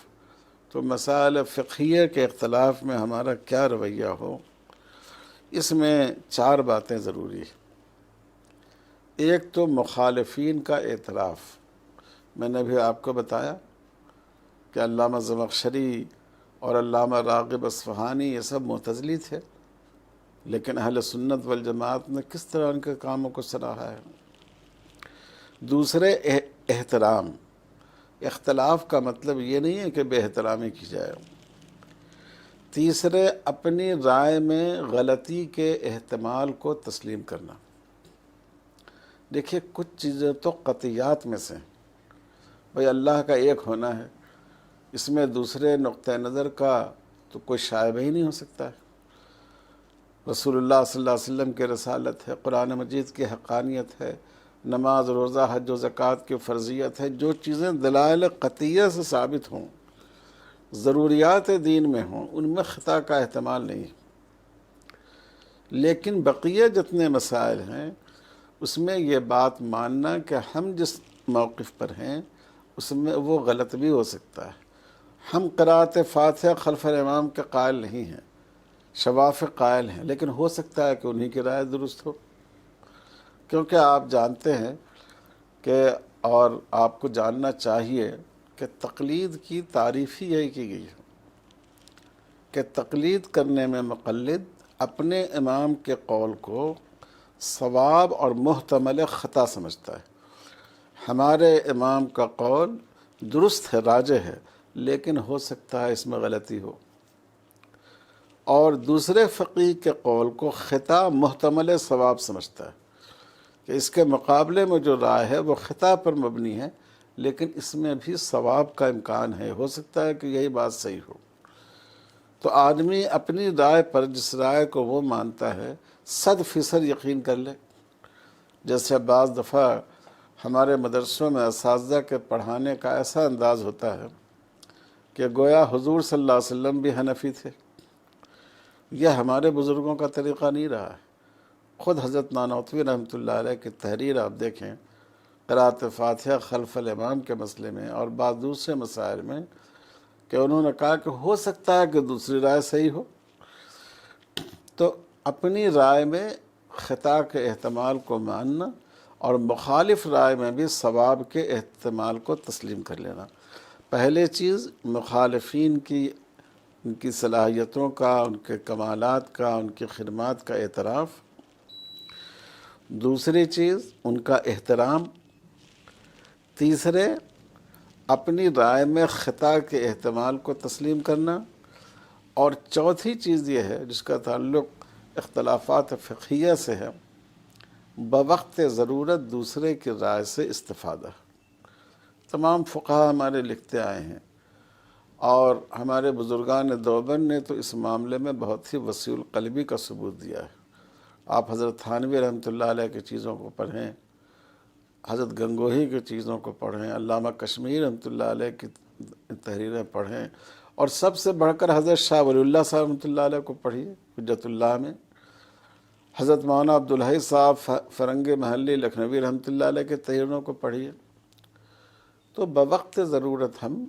تو مسائل فقہیہ کے اختلاف میں ہمارا کیا رویہ ہو، اس میں 4 باتیں ضروری ہیں۔ ایک تو مخالفین کا اعتراف۔ میں نے بھی آپ کو بتایا کہ علامہ زمخشری اور علامہ راغب اصفہانی یہ سب معتزلی تھے، لیکن اہل سنت والجماعت نے کس طرح ان کے کاموں کو سراہا ہے۔ دوسرے احترام۔ اختلاف کا مطلب یہ نہیں ہے کہ بے احترامی کی جائے۔ تیسرے اپنی رائے میں غلطی کے احتمال کو تسلیم کرنا۔ دیکھیے کچھ چیزیں تو قطعیات میں سے، بھئی اللہ کا ایک ہونا ہے، اس میں دوسرے نقطہ نظر کا تو کوئی شائبہ ہی نہیں ہو سکتا ہے۔ رسول اللہ صلی اللہ علیہ وسلم کی رسالت ہے، قرآن مجید کی حقانیت ہے، نماز، روزہ، حج و زکوٰۃ کی فرضیت ہے، جو چیزیں دلائل قطعیہ سے ثابت ہوں، ضروریات دین میں ہوں، ان میں خطا کا احتمال نہیں۔ لیکن بقیہ جتنے مسائل ہیں اس میں یہ بات ماننا کہ ہم جس موقف پر ہیں اس میں وہ غلط بھی ہو سکتا ہے۔ ہم قرأت فاتحہ خلف الامام کے قائل نہیں ہیں، شوافق قائل ہیں، لیکن ہو سکتا ہے کہ انہی کی رائے درست ہو، کیونکہ آپ جانتے ہیں کہ، اور آپ کو جاننا چاہیے کہ تقلید کی تعریف ہی یہی کی گئی ہے کہ تقلید کرنے میں مقلد اپنے امام کے قول کو صواب اور محتمل خطا سمجھتا ہے۔ ہمارے امام کا قول درست ہے، راجح ہے، لیکن ہو سکتا ہے اس میں غلطی ہو، اور دوسرے فقیہ کے قول کو خطا محتمل صواب سمجھتا ہے کہ اس کے مقابلے میں جو رائے ہے وہ خطا پر مبنی ہے، لیکن اس میں بھی صواب کا امکان ہے، ہو سکتا ہے کہ یہی بات صحیح ہو۔ تو آدمی اپنی رائے پر، جس رائے کو وہ مانتا ہے، 100% یقین کر لے۔ جیسے بعض دفعہ ہمارے مدرسوں میں اساتذہ کے پڑھانے کا ایسا انداز ہوتا ہے کہ گویا حضور صلی اللہ علیہ وسلم بھی حنفی تھے۔ یہ ہمارے بزرگوں کا طریقہ نہیں رہا ہے۔ خود حضرت نانوتوی رحمۃ اللہ علیہ کی تحریر آپ دیکھیں قرأت فاتحہ خلف الامام کے مسئلے میں اور بعض دوسرے مسائل میں، کہ انہوں نے کہا کہ ہو سکتا ہے کہ دوسری رائے صحیح ہو۔ تو اپنی رائے میں خطا کے احتمال کو ماننا اور مخالف رائے میں بھی صواب کے احتمال کو تسلیم کر لینا۔ پہلے چیز مخالفین کی، ان کی صلاحیتوں کا، ان کے کمالات کا، ان کی خدمات کا اعتراف۔ دوسری چیز ان کا احترام۔ تیسرے اپنی رائے میں خطا کے احتمال کو تسلیم کرنا۔ اور چوتھی چیز یہ ہے جس کا تعلق اختلافات فقہیہ سے ہے، بوقت ضرورت دوسرے کی رائے سے استفادہ۔ تمام فقہا ہمارے لکھتے آئے ہیں، اور ہمارے بزرگان دیوبند نے تو اس معاملے میں بہت ہی وسیع القلبی کا ثبوت دیا ہے۔ آپ حضرت تھانوی رحمۃ اللہ علیہ کی چیزوں کو پڑھیں، حضرت گنگوہی کی چیزوں کو پڑھیں، علامہ کشمیری رحمۃ اللہ علیہ کی تحریریں پڑھیں، اور سب سے بڑھ کر حضرت شاہ ولی اللہ صاحب رحمۃ اللہ علیہ کو پڑھیے حجت اللہ میں، حضرت مولانا عبدالحی صاحب فرنگ محلی لکھنوی رحمۃ اللہ علیہ کے تحریروں کو پڑھیے۔ تو بوقت ضرورت ہم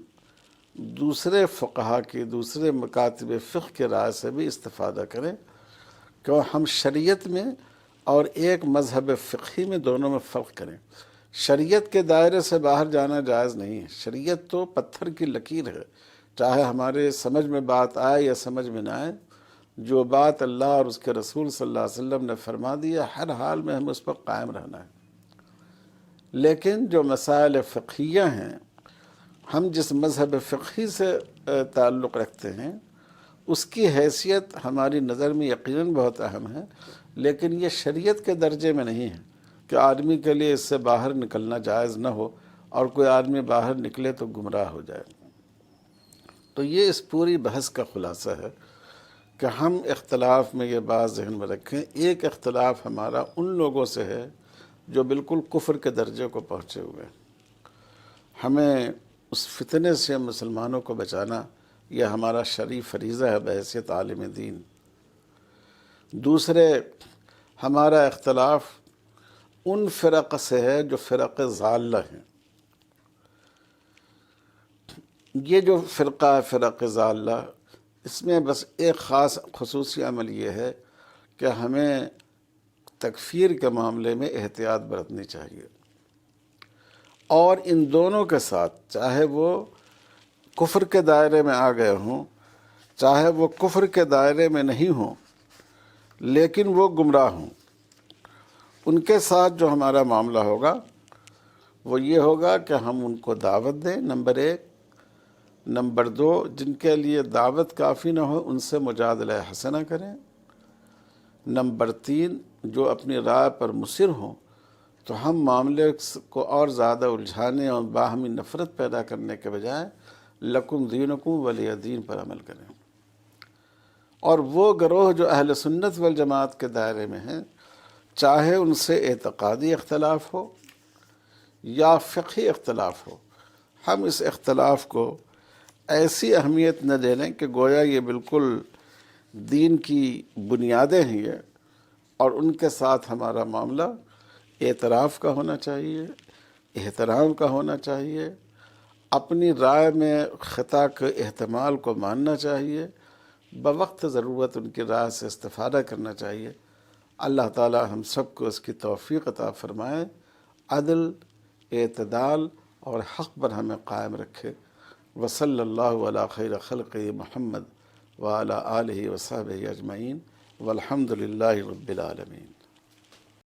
دوسرے فقہا کی، دوسرے مکاتب فقہ کی رائے سے بھی استفادہ کریں، کہ ہم شریعت میں اور ایک مذہب فقہی میں، دونوں میں فرق کریں۔ شریعت کے دائرے سے باہر جانا جائز نہیں ہے۔ شریعت تو پتھر کی لکیر ہے، چاہے ہمارے سمجھ میں بات آئے یا سمجھ میں نہ آئے، جو بات اللہ اور اس کے رسول صلی اللہ علیہ وسلم نے فرما دی ہے، ہر حال میں ہمیں اس پر قائم رہنا ہے۔ لیکن جو مسائل فقہیہ ہیں، ہم جس مذہب فقہی سے تعلق رکھتے ہیں، اس کی حیثیت ہماری نظر میں یقیناً بہت اہم ہے، لیکن یہ شریعت کے درجے میں نہیں ہے کہ آدمی کے لیے اس سے باہر نکلنا جائز نہ ہو، اور کوئی آدمی باہر نکلے تو گمراہ ہو جائے۔ تو یہ اس پوری بحث کا خلاصہ ہے کہ ہم اختلاف میں یہ بات ذہن میں رکھیں، ایک اختلاف ہمارا ان لوگوں سے ہے جو بالکل کفر کے درجے کو پہنچے ہوئے ہیں۔ ہمیں اس فتنے سے مسلمانوں کو بچانا یہ ہمارا شرعی فریضہ ہے بحیثیت عالم دین۔ دوسرے، ہمارا اختلاف ان فرق سے ہے جو فرق ضالہ ہیں۔ یہ جو فرقہ ہے فرق ضالہ، اس میں بس ایک خاص خصوصی عمل یہ ہے کہ ہمیں تکفیر کے معاملے میں احتیاط برتنی چاہیے، اور ان دونوں کے ساتھ چاہے وہ کفر کے دائرے میں آ گئے ہوں، چاہے وہ کفر کے دائرے میں نہیں ہوں لیکن وہ گمراہ ہوں، ان کے ساتھ جو ہمارا معاملہ ہوگا وہ یہ ہوگا کہ ہم ان کو دعوت دیں، نمبر ایک۔ نمبر دو، جن کے لیے دعوت کافی نہ ہو ان سے مجادلہ حسنہ کریں۔ نمبر تین، جو اپنی رائے پر مصر ہوں تو ہم معاملے کو اور زیادہ الجھانے اور باہمی نفرت پیدا کرنے کے بجائے لکم دینکم ولی دین پر عمل کریں۔ اور وہ گروہ جو اہل سنت والجماعت کے دائرے میں ہیں، چاہے ان سے اعتقادی اختلاف ہو یا فقہی اختلاف ہو، ہم اس اختلاف کو ایسی اہمیت نہ دے لیں کہ گویا یہ بالکل دین کی بنیادیں ہیں یہ، اور ان کے ساتھ ہمارا معاملہ اعتراف کا ہونا چاہیے، احترام کا ہونا چاہیے، اپنی رائے میں خطا کے احتمال کو ماننا چاہیے، بوقت ضرورت ان کی رائے سے استفادہ کرنا چاہیے۔ اللہ تعالی ہم سب کو اس کی توفیق عطا فرمائے، عدل، اعتدال اور حق پر ہمیں قائم رکھے۔ وصلی اللہ علی خیر خلقہ محمد وعلی آلہ وصحبہ اجمعین والحمد للہ رب العالمین۔